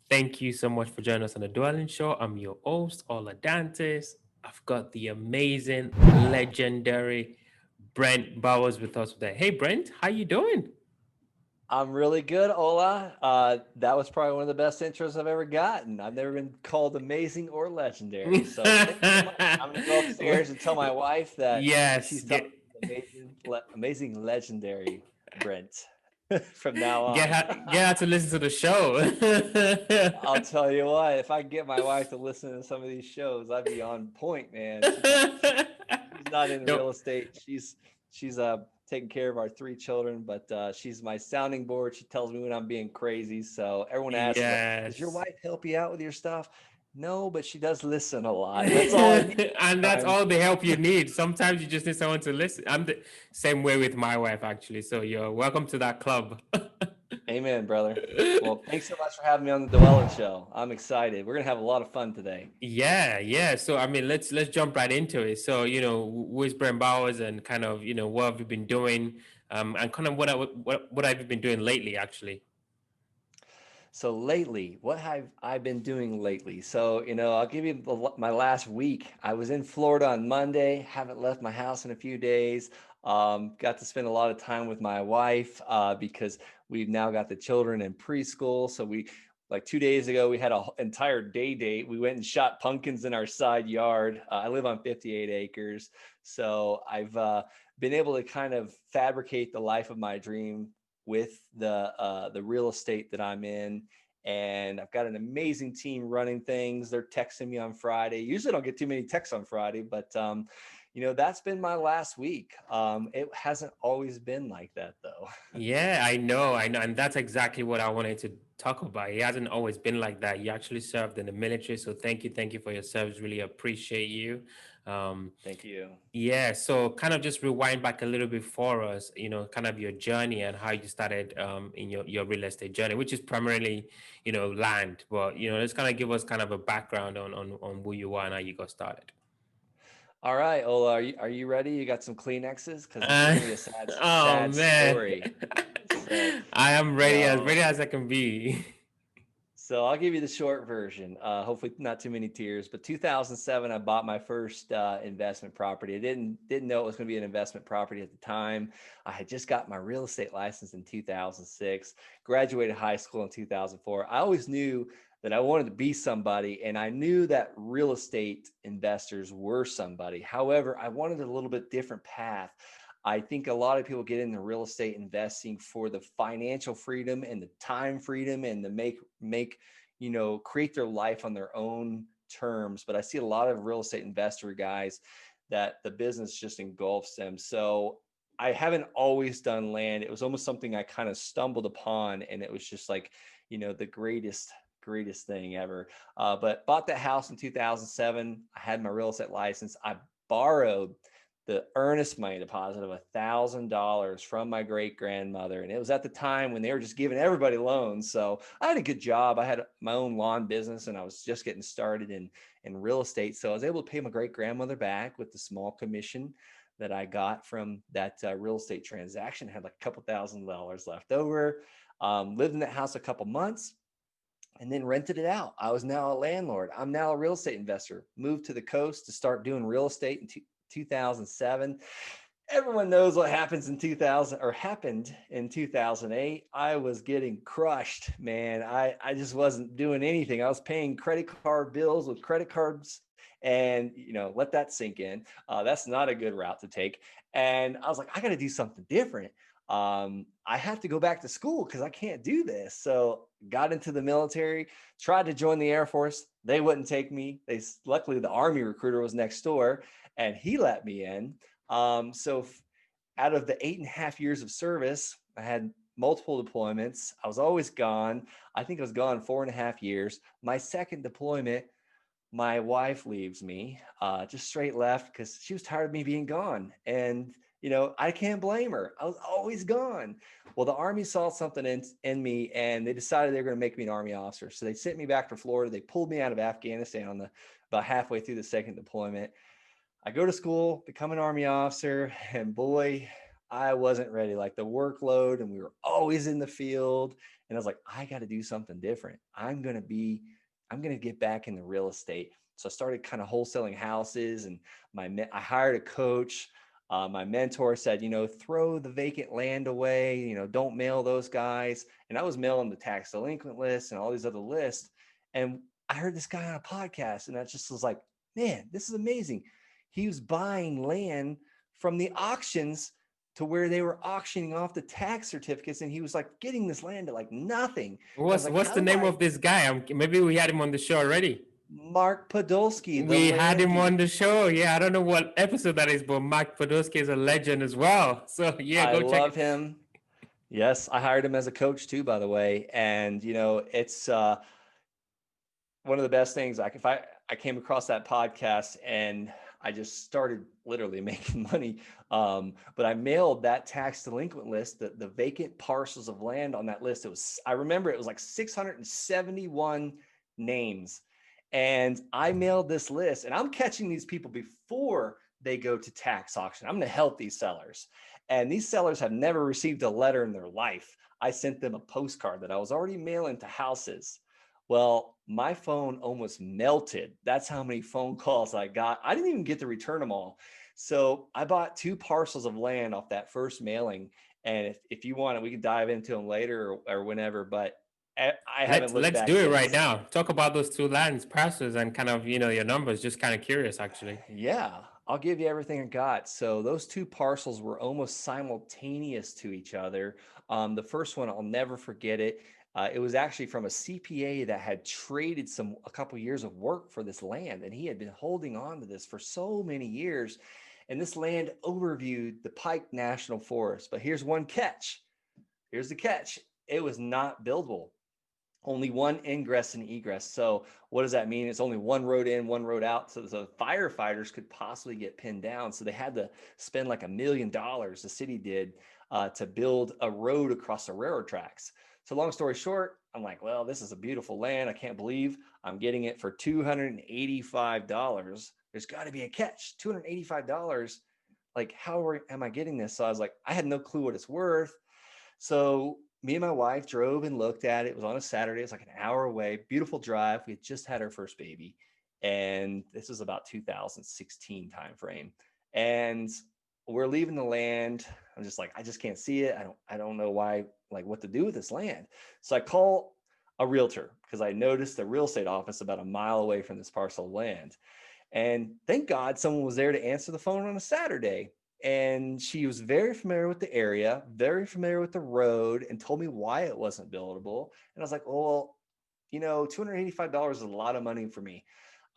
Thank you so much for joining us on the Dwelling Show. I'm your host, Ola Dantes. I've got the amazing, legendary Brent Bowers with us today. Hey, Brent, how you doing? I'm really good, Ola. That was probably one of the best intros I've ever gotten. I've never been called amazing or legendary. So thanks so much. I'm gonna go upstairs and tell my wife that Yes, she's talking to amazing, legendary Brent from now get on. her, get her to listen to the show. I'll tell you what, if I get my wife to listen to some of these shows, I'd be on point, man. She's not in Don't, real estate. She's taking care of our three children, but she's my sounding board. She tells me when I'm being crazy. So everyone asks, "What does your yes. wife help you out with your stuff?" No, but she does listen a lot, and that's all I need And that's sometimes. all the help you need. Sometimes you just need someone to listen. I'm the same way with my wife, actually. So you're welcome to that club. Amen, brother. Well, thanks so much for having me on the Dwelling Show. I'm excited. We're gonna have a lot of fun today. Yeah, yeah. So I mean, let's jump right into it. So who is Brent Bowers, and kind of what have you been doing, and kind of what have you been doing lately, actually. So lately, what have I been doing lately? So, I'll give you my last week. I was in Florida on Monday, haven't left my house in a few days. Got to spend a lot of time with my wife because we've now got the children in preschool. So like 2 days ago, we had an entire day date. We went and shot pumpkins in our side yard. I live on 58 acres. So I've been able to kind of fabricate the life of my dream with the real estate that I'm in. And I've got an amazing team running things. They're texting me on Friday. Usually I don't get too many texts on Friday, but that's been my last week. It hasn't always been like that though. Yeah, I know, and that's exactly what I wanted to talk about. It hasn't always been like that. You actually served in the military, so thank you for your service. Really appreciate you. Um, Thank you. yeah, so kind of just rewind back a little bit for us. Kind of your journey and how you started in your real estate journey, which is primarily land. But let's kind of give us kind of a background on who you are and how you got started. All right, Ola, are you ready? You got some Kleenexes? Because this is Uh, gonna be a sad oh sad man, story. So I am no. ready as I can be. So I'll give you the short version. Hopefully, not too many tears. But 2007, I bought my first investment property. I didn't know it was going to be an investment property at the time. I had just got my real estate license in 2006. Graduated high school in 2004. I always knew that I wanted to be somebody, and I knew that real estate investors were somebody. However, I wanted a little bit different path. I think a lot of people get into real estate investing for the financial freedom and the time freedom and to create their life on their own terms. But I see a lot of real estate investor guys that the business just engulfs them. So I haven't always done land. It was almost something I kind of stumbled upon, and it was just like, the greatest thing ever. But bought that house in 2007. I had my real estate license. I borrowed the earnest money deposit of $1,000 from my great grandmother. And it was at the time when they were just giving everybody loans. So I had a good job. I had my own lawn business and I was just getting started in real estate. So I was able to pay my great grandmother back with the small commission that I got from that real estate transaction. I had like a couple $1,000 left over. Lived in that house a couple months and then rented it out. I was now a landlord. I'm now a real estate investor. Moved to the coast to start doing real estate in 2007. Everyone knows what happens in 2000 or happened in 2008. I was getting crushed, man. I just wasn't doing anything. I was paying credit card bills with credit cards and, let that sink in. That's not a good route to take. And I was like, I got to do something different. I have to go back to school because I can't do this. So got into the military, tried to join the Air Force. They wouldn't take me. Luckily the Army recruiter was next door and he let me in. So out of the 8.5 years of service, I had multiple deployments. I was always gone. I think I was gone 4.5 years. My second deployment, my wife leaves me, just straight left because she was tired of me being gone. And, I can't blame her. I was always gone. Well, the Army saw something in me and they decided they were going to make me an Army officer. So they sent me back to Florida. They pulled me out of Afghanistan about halfway through the second deployment. I go to school, become an Army officer, and boy, I wasn't ready. Like the workload, and we were always in the field. And I was like, I got to do something different. I'm going to get back into real estate. So I started kind of wholesaling houses, and I hired a coach. My mentor said, throw the vacant land away, don't mail those guys. And I was mailing the tax delinquent list and all these other lists. And I heard this guy on a podcast, and I just was like, man, this is amazing. He was buying land from the auctions to where they were auctioning off the tax certificates, and he was like getting this land at like nothing. And I was like, What's how the do name I? of this guy? Maybe we had him on the show already. Mark Podolsky, the We had him on landy. the show. Yeah, I don't know what episode that is, but Mark Podolsky is a legend as well. So yeah, I go check love it. him. Yes, I hired him as a coach too, by the way. And it's one of the best things. Like if I came across that podcast, and I just started literally making money. But I mailed that tax delinquent list, the vacant parcels of land on that list. I remember it was like 671 names. And I mailed this list, and I'm catching these people before they go to tax auction. I'm going to help these sellers. And these sellers have never received a letter in their life. I sent them a postcard that I was already mailing to houses. Well, my phone almost melted. That's how many phone calls I got. I didn't even get to return them all. So I bought 2 parcels of land off that first mailing. And if you want it, we can dive into them later or whenever. But I haven't looked Let's back do it right since. now. Talk about those two lands, prices, and kind of your numbers. Just kind of curious, actually. Yeah, I'll give you everything I got. So those 2 parcels were almost simultaneous to each other. The first one, I'll never forget it. It was actually from a CPA that had traded a couple years of work for this land, and he had been holding on to this for so many years. And this land overviewed the Pike National Forest. But here's one catch. Here's the catch. It was not buildable. Only one ingress and egress. So what does that mean? It's only one road in, one road out. So the firefighters could possibly get pinned down. So they had to spend like $1 million, the city did, to build a road across the railroad tracks. So long story short, I'm like, well, this is a beautiful land. I can't believe I'm getting it for $285. There's got to be a catch. $285. Like, am I getting this? So I was like, I had no clue what it's worth. So me and my wife drove and looked at it. It was on a Saturday. It's like an hour away. Beautiful drive. We had just had our first baby, and this was about 2016 timeframe. And we're leaving the land. I'm just like, I just can't see it. I don't know why, like what to do with this land. So I call a realtor because I noticed a real estate office about a mile away from this parcel of land. And thank God someone was there to answer the phone on a Saturday. And she was very familiar with the area, very familiar with the road, and told me why it wasn't buildable. And I was like, well, $285 is a lot of money for me.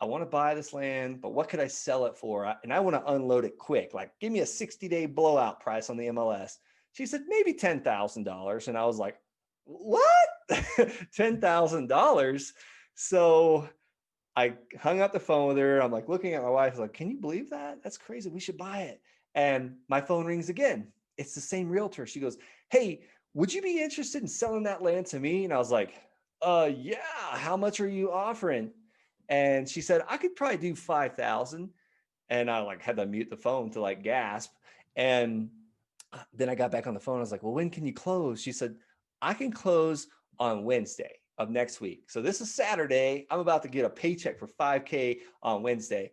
I want to buy this land, but what could I sell it for? And I want to unload it quick. Like, give me a 60-day blowout price on the MLS. She said, maybe $10,000. And I was like, what? $10,000? So I hung up the phone with her. I'm like looking at my wife, like, can you believe that? That's crazy. We should buy it. And my phone rings again. It's the same realtor. She goes, hey, would you be interested in selling that land to me? And I was like, yeah, how much are you offering? And she said, I could probably do 5,000. And I like had to mute the phone to like gasp. And then I got back on the phone. I was like, well, when can you close? She said, I can close on Wednesday of next week. So this is Saturday. I'm about to get a paycheck for 5K on Wednesday.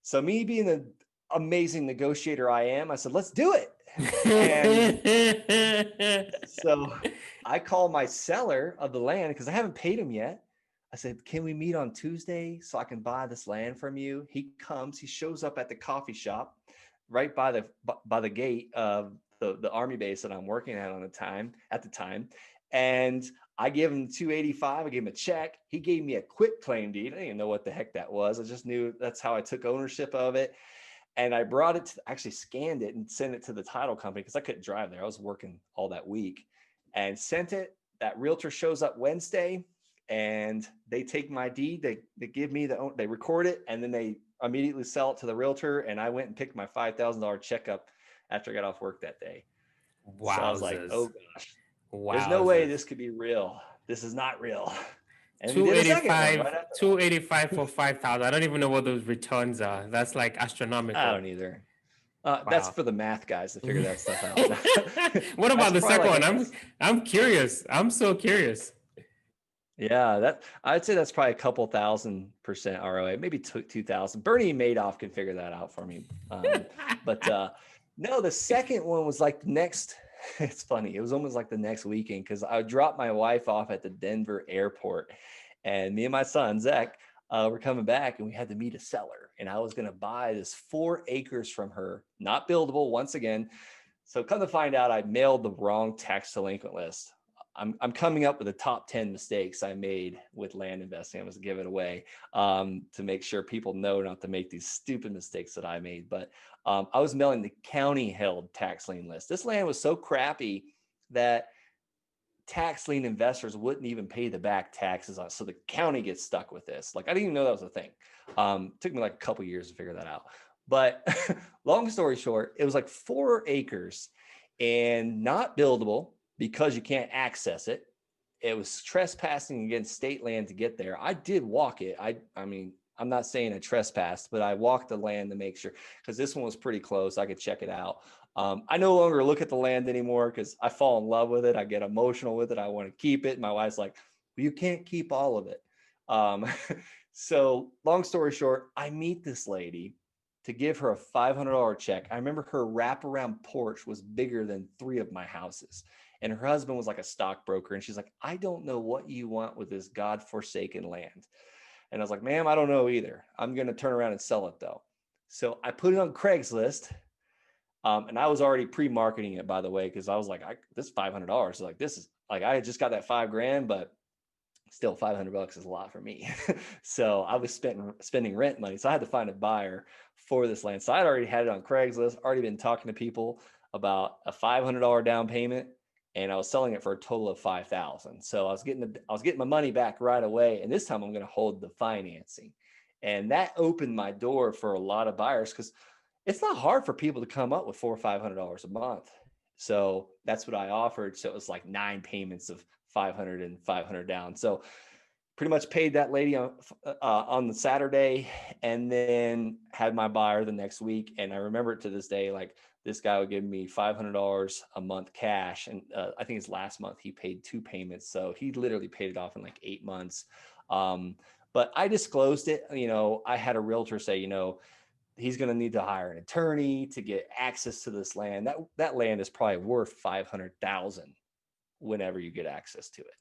So me being the amazing negotiator I am, I said, let's do it. And so I called my seller of the land because I haven't paid him yet. I said, can we meet on Tuesday so I can buy this land from you? He comes, he shows up at the coffee shop right by the gate of the army base that I'm working at at the time. And I gave him 285. I gave him a check. He gave me a quit claim deed. I didn't even know what the heck that was. I just knew that's how I took ownership of it. And I brought it actually scanned it and sent it to the title company because I couldn't drive there. I was working all that week and sent it. That realtor shows up Wednesday and they take my deed. They give me they record it and then they immediately sell it to the realtor. And I went and picked my $5,000 check up after I got off work that day. So I was like, Wowzers. oh gosh, there's no way Wowzers. this could be real. This is not real. And we did a second one right 285, after that. 285 for 5,000. I don't even know what those returns are. That's like I astronomical. don't either. That's Wow. for the math guys to figure that stuff out. What about That's the probably second like one? I'm curious. I'm so curious. yeah, that I'd say that's probably a couple thousand% ROA, maybe 2,000. Bernie Madoff can figure that out for me. But no, the second one was like next. It's funny. It was almost like the next weekend because I dropped my wife off at the Denver airport, and me and my son Zach were coming back, and we had to meet a seller, and I was going to buy this 4 acres from her, not buildable once again. So come to find out, I mailed the wrong tax delinquent list. I'm coming up with the top 10 mistakes I made with land investing. I was giving away to make sure people know not to make these stupid mistakes that I made. But I was mailing the county held tax lien list. This land was so crappy that tax lien investors wouldn't even pay the back taxes on it. So the county gets stuck with this. Like, I didn't even know that was a thing. Took me like a couple years to figure that out. But long story short, it was like 4 acres and not buildable because you can't access it. It was trespassing against state land to get there. I did walk it. I mean, I'm not saying I trespassed, but I walked the land to make sure, because this one was pretty close. I could check it out. I no longer look at the land anymore because I fall in love with it. I get emotional with it. I want to keep it. My wife's like, well, you can't keep all of it. Um, so long story short, I meet this lady to give her a $500 check. I remember her wraparound porch was bigger than 3 of my houses. And her husband was like a stockbroker. And she's like, I don't know what you want with this God-forsaken land. And I was like, ma'am, I don't know either. I'm going to turn around and sell it though. So I put it on Craigslist. And I was already pre-marketing it, by the way, because I was like, this $500. Like, this is like, I just got that $5,000, but still $500 is a lot for me. So I was spending rent money. So I had to find a buyer for this land. So I'd already had it on Craigslist, already been talking to people about a $500 down payment, and I was selling it for a total of 5,000. So I was getting my money back right away. And this time I'm going to hold the financing. And that opened my door for a lot of buyers because it's not hard for people to come up with $400 or $500 a month. So that's what I offered. So it was like 9 payments of 500 and 500 down. So pretty much paid that lady on the Saturday, and then had my buyer the next week. And I remember it to this day, like this guy would give me $500 a month cash. And I think his last month he paid 2 payments. So he literally paid it off in like 8 months. But I disclosed it. I had a realtor say, he's going to need to hire an attorney to get access to this land. That land is probably worth 500,000 whenever you get access to it.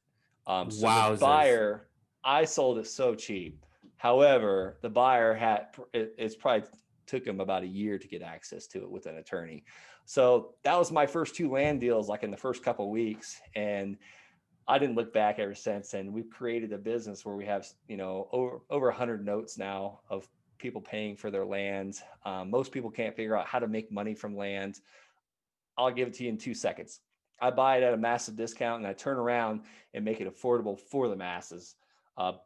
So the Wowzers. buyer, I sold it so cheap. However, the buyer it's probably took him about a year to get access to it with an attorney. So that was my first 2 land deals, like in the first couple of weeks. And I didn't look back ever since. And we've created a business where we have, over 100 notes now of people paying for their land. Most people can't figure out how to make money from land. I'll give it to you in 2 seconds. I buy it at a massive discount, and I turn around and make it affordable for the masses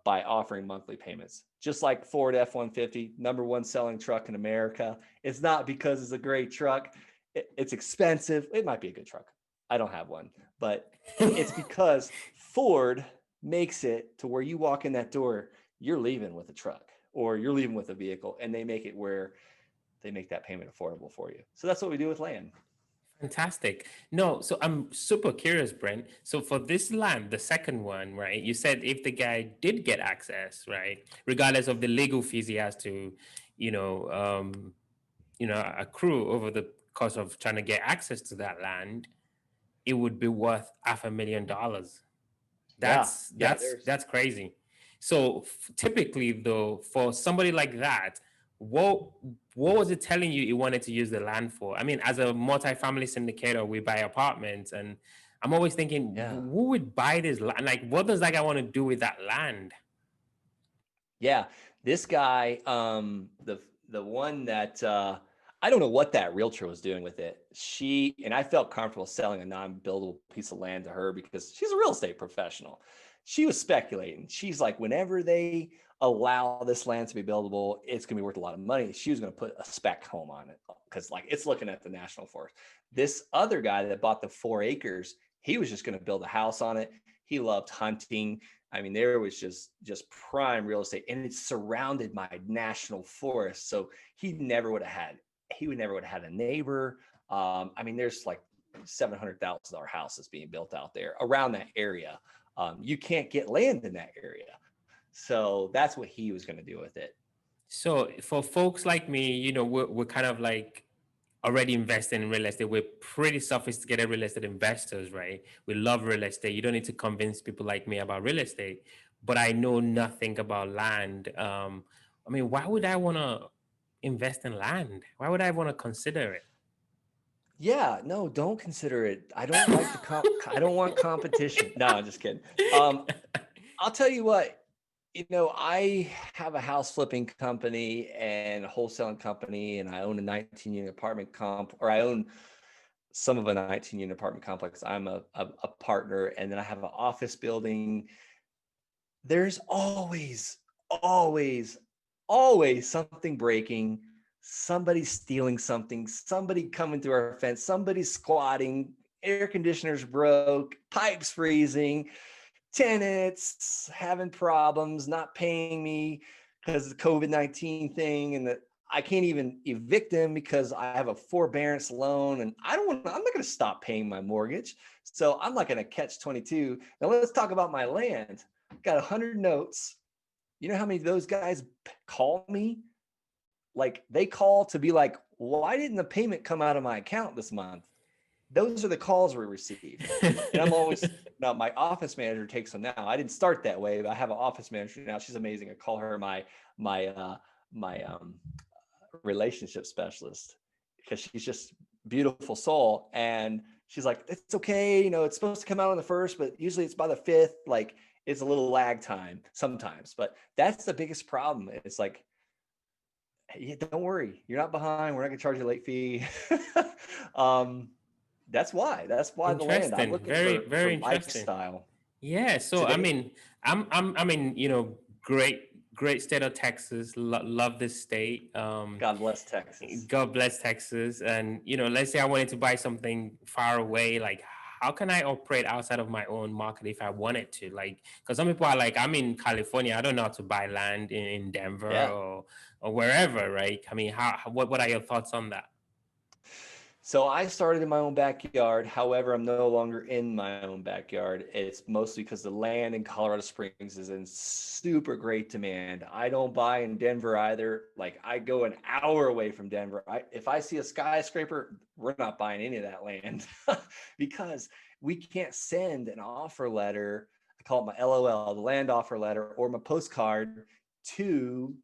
by offering monthly payments. Just like Ford F-150, #1 selling truck in America. It's not because it's a great truck. It's expensive. It might be a good truck. I don't have one, but it's because Ford makes it to where you walk in that door, you're leaving with a truck or you're leaving with a vehicle, and they make it where they make that payment affordable for you. So that's what we do with land. Fantastic. No, so I'm super curious, Brent. So for this land, the second one, right? You said if the guy did get access, right, regardless of the legal fees he has to, you know, um, accrue over the course of trying to get access to that land, it would be worth $500,000. Yeah, That's yeah. that's that's crazy. So typically, though, for somebody like that, what what was it telling you wanted to use the land for? I mean, as a multifamily syndicator, we buy apartments, and I'm always thinking, Yeah, who would buy this land? Like, what does that guy want to do with that land? yeah. This guy, the one that I don't know what that realtor was doing with it. She and I felt comfortable selling a non-buildable piece of land to her because she's a real estate professional. She was speculating. She's like, whenever they allow this land to be buildable, it's going to be worth a lot of money. She was going to put a spec home on it because, like, it's looking at the national forest. This other guy that bought the 4 acres, he was just going to build a house on it. He loved hunting. I mean, there was just prime real estate, and it's surrounded by national forest. So he never would have had he would never would have had a neighbor. I mean, there's like $700,000 houses being built out there around that area. You can't get land in that area. So that's what he was going to do with it. So for folks like me, we're kind of like already investing in real estate. We're pretty sophisticated real estate investors, right? We love real estate. You don't need to convince people like me about real estate, but I know nothing about land. I mean, why would I want to invest in land? Why would I want to consider it? Yeah, no, don't consider it. I don't like the I don't want competition. No, I'm just kidding. Um, I'll tell you what, I have a house flipping company and a wholesaling company, and I own a 19 unit apartment or I own some of a 19 unit apartment complex. I'm a partner, and then I have an office building. There's always, always something breaking, somebody stealing something, somebody coming through our fence, somebody squatting, air conditioners broke, pipes freezing, tenants having problems, not paying me because of the COVID-19 thing, and that I can't even evict them because I have a forbearance loan, and I'm not going to stop paying my mortgage. So I'm not going to catch 22. Now let's talk about my land. Got 100 notes. You know how many of those guys call me? Like they call to be like, why didn't the payment come out of my account this month? Those are the calls we receive. And I'm always, now my office manager takes them now. I didn't start that way, but I have an office manager now. She's amazing. I call her my relationship specialist because she's just beautiful soul. And she's like, it's okay. It's supposed to come out on the 1st, but usually it's by the 5th. Like it's a little lag time sometimes, but that's the biggest problem. It's like, hey, don't worry, you're not behind. We're not gonna charge you a late fee. um, that's why the land. I'm Interesting. looking Very, for very interesting. lifestyle Yeah. So I today. mean, great state of Texas. Love this state. God bless Texas. God bless Texas. And let's say I wanted to buy something far away. Like, how can I operate outside of my own market if I wanted to? Like, because some people are like, I'm in California. I don't know how to buy land in Denver Yeah. or wherever, right? I mean, what are your thoughts on that? So I started in my own backyard. However, I'm no longer in my own backyard. It's mostly because the land in Colorado Springs is in super great demand. I don't buy in Denver either. Like I go an hour away from Denver. If I see a skyscraper, we're not buying any of that land because we can't send an offer letter. I call it my LOL, the land offer letter, or my postcard to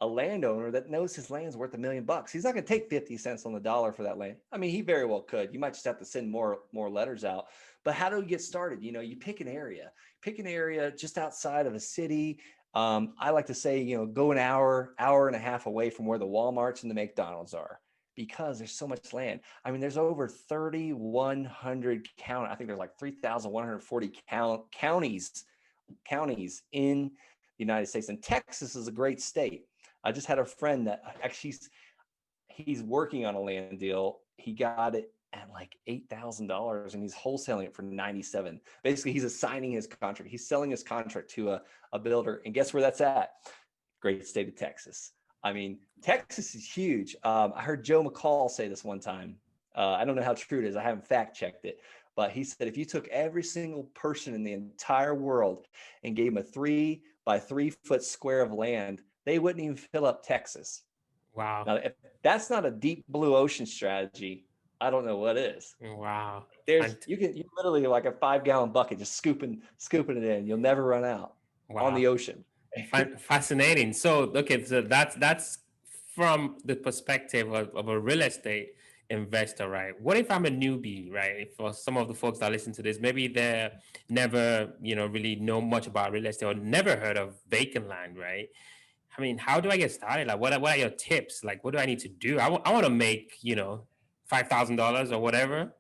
a landowner that knows his land's worth $1 million. He's not going to take 50 cents on the dollar for that land. I mean, he very well could. You might just have to send more letters out. But how do we get started? You pick an area just outside of a city. I like to say, go an hour and a half away from where the Walmarts and the McDonald's are, because there's so much land. I mean, there's over 3,100 I think there's like 3,140 counties in the United States, and Texas is a great state. I just had a friend that actually he's working on a land deal. He got it at like $8,000 and he's wholesaling it for 97. Basically, he's assigning his contract. He's selling his contract to a builder. And guess where that's at? Great state of Texas. I mean, Texas is huge. I heard Joe McCall say this one time. I don't know how true it is. I haven't fact checked it. But he said if you took every single person in the entire world and gave them a 3 by 3 foot square of land, they wouldn't even fill up Texas. Wow. Now, if that's not a deep blue ocean strategy, I don't know what is. Wow. You literally like a 5 gallon bucket just scooping it in. You'll never run out on Wow. the ocean. Fascinating. So, okay, so that's from the perspective of a real estate investor, right? What if I'm a newbie, right? For some of the folks that listen to this, maybe they're never, really know much about real estate or never heard of vacant land, right? I mean, how do I get started? Like, what are your tips? Like, what do I need to do? I want to make, $5,000 or whatever.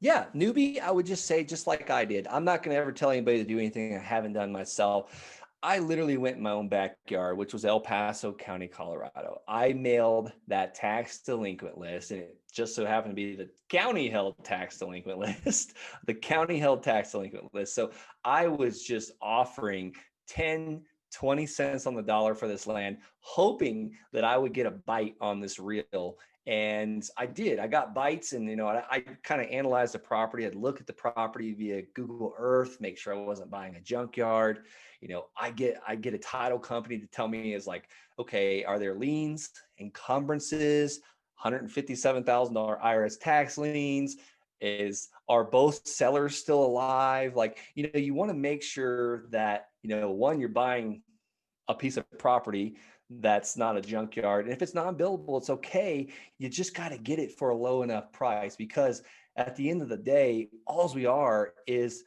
Yeah, newbie, I would just say, just like I did, I'm not going to ever tell anybody to do anything I haven't done myself. I literally went in my own backyard, which was El Paso County, Colorado. I mailed that tax delinquent list, and it just so happened to be the county held tax delinquent list, the county held tax delinquent list. So I was just offering 10 20 cents on the dollar for this land, hoping that I would get a bite on this reel. And I did. I got bites, and I kind of analyzed the property. I'd look at the property via Google Earth, make sure I wasn't buying a junkyard. I get a title company to tell me is like, okay, are there liens, encumbrances, $157,000 IRS tax liens? Are both sellers still alive? Like, you want to make sure that, one, you're buying a piece of property that's not a junkyard. And if it's non-buildable, it's okay. You just got to get it for a low enough price, because at the end of the day, all we are is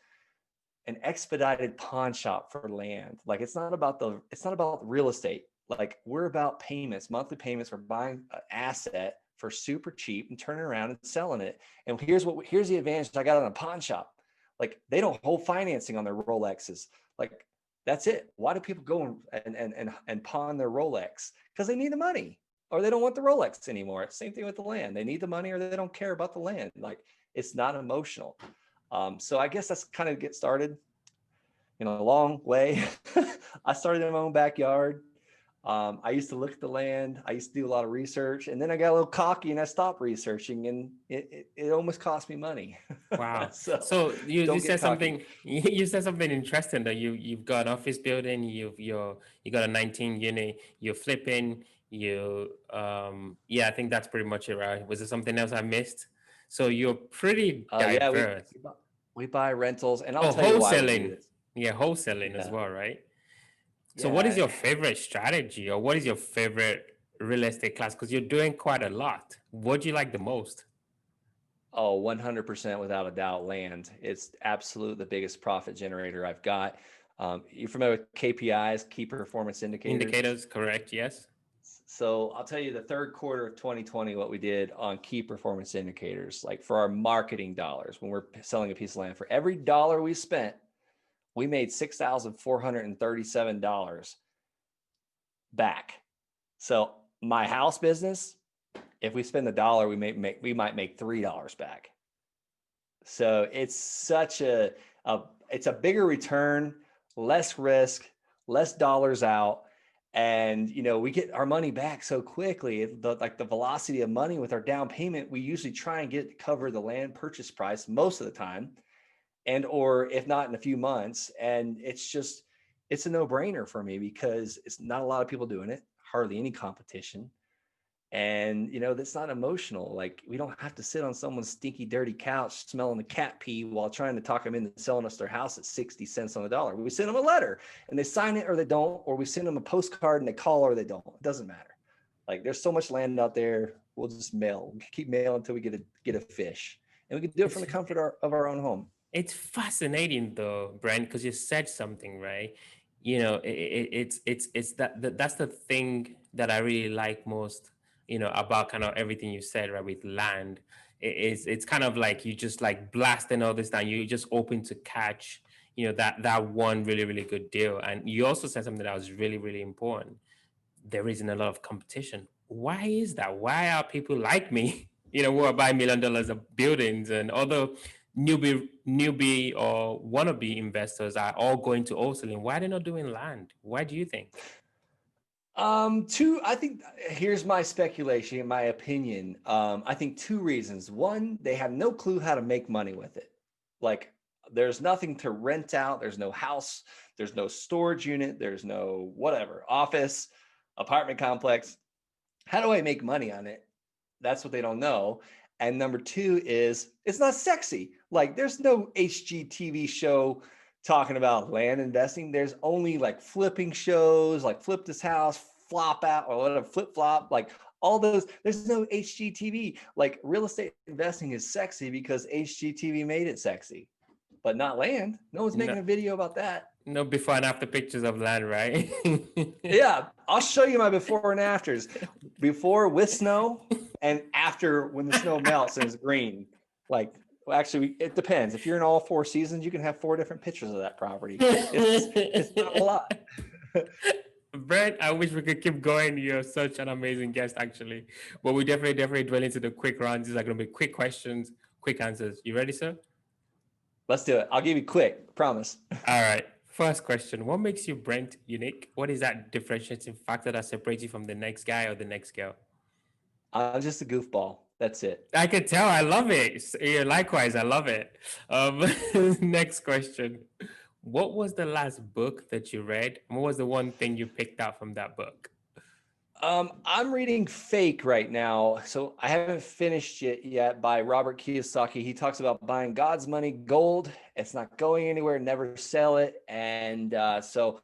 an expedited pawn shop for land. Like, it's not about real estate. Like, we're about payments, monthly payments. We're buying an asset for super cheap and turning around and selling it. And here's the advantage I got on a pawn shop. Like, they don't hold financing on their Rolexes. Like, that's it. Why do people go and pawn their Rolex? Because they need the money, or they don't want the Rolex anymore. It's the same thing with the land. They need the money, or they don't care about the land. Like, it's not emotional. So I guess that's kind of get started in a long way. I started in my own backyard. I used to look at the land. I used to do a lot of research, and then I got a little cocky and I stopped researching, and it almost cost me money. Wow. So So you don't said get cocky. something you said something interesting, that you've got an office building, you got a 19 unit, you're flipping, yeah, I think that's pretty much it, right? Was there something else I missed? So you're pretty Yeah, diverse. we buy rentals, and I'll Oh, tell you why we do wholesaling. this. Yeah, wholesaling as Yeah, well, right? So what is yeah. your favorite strategy, or what is your favorite real estate class? Because you're doing quite a lot. What do you like the most? Oh, 100% without a doubt, land. It's absolute the biggest profit generator I've got. You're familiar with KPIs, key performance indicators? Indicators, correct? Yes. So I'll tell you the third quarter of 2020, what we did on key performance indicators, like for our marketing dollars, when we're selling a piece of land, for every dollar we spent, we made $6,437 back. So my house business, if we spend the dollar, we might make $3 back. So it's such it's a bigger return, less risk, less dollars out. And, we get our money back so quickly. Like the velocity of money with our down payment, we usually try and get to cover the land purchase price most of the time. And, or if not, in a few months. And it's a no brainer for me, because it's not a lot of people doing it, hardly any competition. And, that's not emotional. Like, we don't have to sit on someone's stinky, dirty couch smelling the cat pee while trying to talk them into selling us their house at 60 cents on the dollar. We send them a letter and they sign it or they don't, or we send them a postcard and they call or they don't. It doesn't matter. Like, there's so much land out there. We'll just mail, we'll keep mailing until we get a fish, and we can do it from the comfort of our own home. It's fascinating though, Brent, because you said something, right? It's that's the thing that I really like most, about kind of everything you said, right, with land. It's kind of like you just like blasting all this down. You just open to catch, that one really, really good deal. And you also said something that was really, really important. There isn't a lot of competition. Why is that? Why are people like me, who are buying $1 million of buildings, and other newbie or wannabe investors are all going to wholesaling? Why are they not doing land? Why do you think? I think here's my speculation, in my opinion. I think two reasons. One, they have no clue how to make money with it. Like, there's nothing to rent out. There's no house. There's no storage unit. There's no whatever, office, apartment complex. How do I make money on it? That's what they don't know. And number two is it's not sexy. Like, there's no HGTV show talking about land investing. There's only like flipping shows, like Flip This House, Flop Out, or whatever, Flip Flop, like all those. There's no HGTV. Like, real estate investing is sexy because HGTV made it sexy, but not land. No one's No, making a video about that. no before and after pictures of land, right? Yeah, I'll show you my before and afters. Before with snow, and after when the snow melts and it's green. Like, well, actually, it depends. If you're in all four seasons, you can have four different pictures of that property. It's not a lot. Brent, I wish we could keep going. You're such an amazing guest, actually. But we definitely dwell into the quick rounds. These are going to be quick questions, quick answers. You ready, sir? Let's do it. I'll give you quick, promise. All right. First question: what makes you Brent unique? What is that differentiating factor that separates you from the next guy or the next girl? I'm just a goofball. That's it. I can tell. I love it. Yeah, likewise, I love it. Um, next question: what was the last book that you read? What was the one thing you picked out from that book? I'm reading Fake right now, so I haven't finished it yet by Robert Kiyosaki. He talks about buying God's money, gold. It's not going anywhere. Never sell it. And so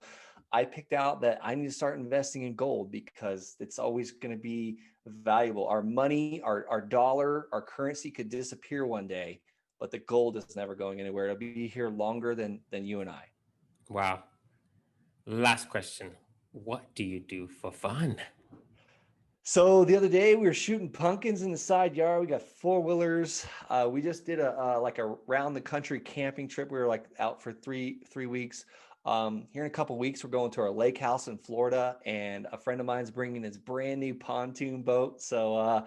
I picked out that I need to start investing in gold because it's always going to be valuable. Our money, our dollar, our currency could disappear one day, but the gold is never going anywhere. It'll be here longer than you and I. Wow. Last question: what do you do for fun? So the other day we were shooting pumpkins in the side yard. We got four-wheelers. We just did a like a round the country camping trip. We were like out for three weeks. Here in a couple weeks, we're going to our lake house in Florida, and a friend of mine's bringing his brand new pontoon boat. So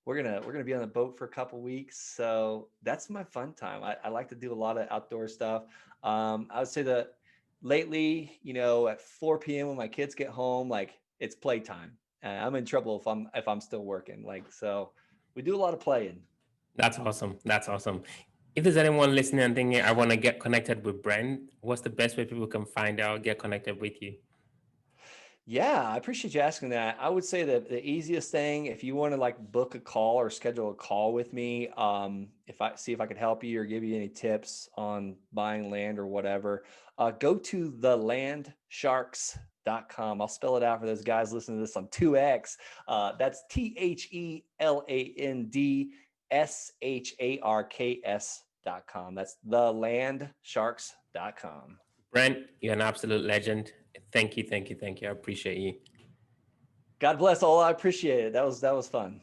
we're gonna be on the boat for a couple weeks. So that's my fun time. I like to do a lot of outdoor stuff. I would say that lately, at 4 p.m. when my kids get home, like it's playtime. I'm in trouble if I'm still working. Like so, we do a lot of playing. That's awesome. That's awesome. If there's anyone listening and thinking, I want to get connected with Brent, what's the best way people can find out, get connected with you? Yeah, I appreciate you asking that. I would say that the easiest thing, if you want to like book a call or schedule a call with me, if I could help you or give you any tips on buying land or whatever, go to thelandsharks.com. I'll spell it out for those guys listening to this on 2X. That's TheLandSharks.com. That's thelandsharks.com. Brent, you're an absolute legend. Thank you, thank you, thank you. I appreciate you. God bless all. I appreciate it. That was fun.